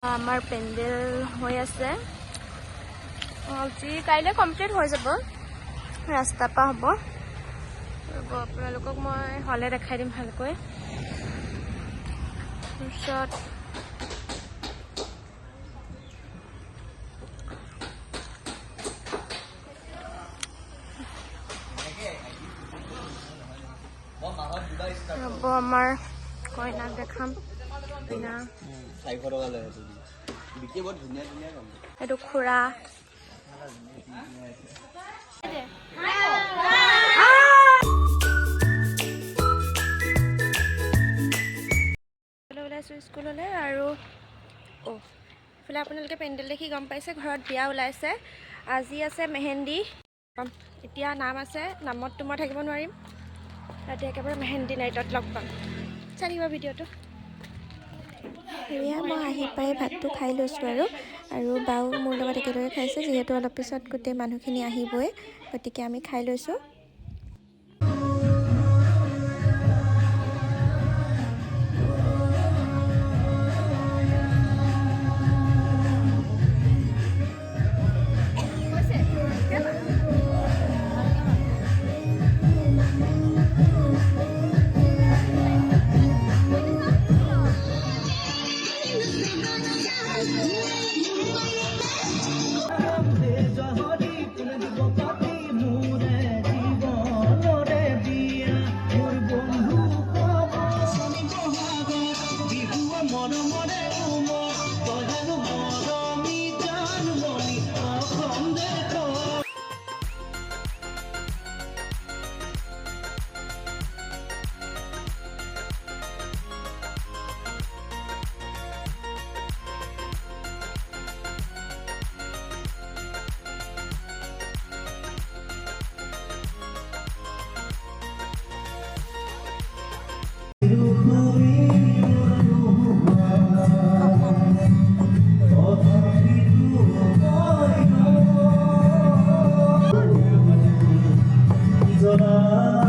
আমাৰ পেণ্ডেল হৈ আছে আজি কাইলৈ কমপ্লিট হৈ যাব ৰাস্তা পা হ'ব আপোনালোকক মই হলে দেখাই দিম ভালকৈ তাৰপিছত হ'ব আমাৰ কইনাক দেখাম কইনা এইটো খুৰা ওলাইছোঁ স্কুললৈ আৰু এইফালে আপোনালোকে পেণ্ডেল দেখি গম পাইছে ঘৰত বিয়া ওলাইছে আজি আছে মেহেন্দি এতিয়া নাম আছে নামততো মই থাকিব নোৱাৰিম ৰাতি একেবাৰে মেহেন্দি নাইটত লগ পাম চাই থাকিব ভিডিঅ'টো এয়া মই আহি পাই ভাতটো খাই লৈছোঁ আৰু বাও মোৰ লগত একেলগে খাইছে যিহেতু অলপ পিছত গোটেই মানুহখিনি আহিবই গতিকে আমি খাই লৈছোঁ Zola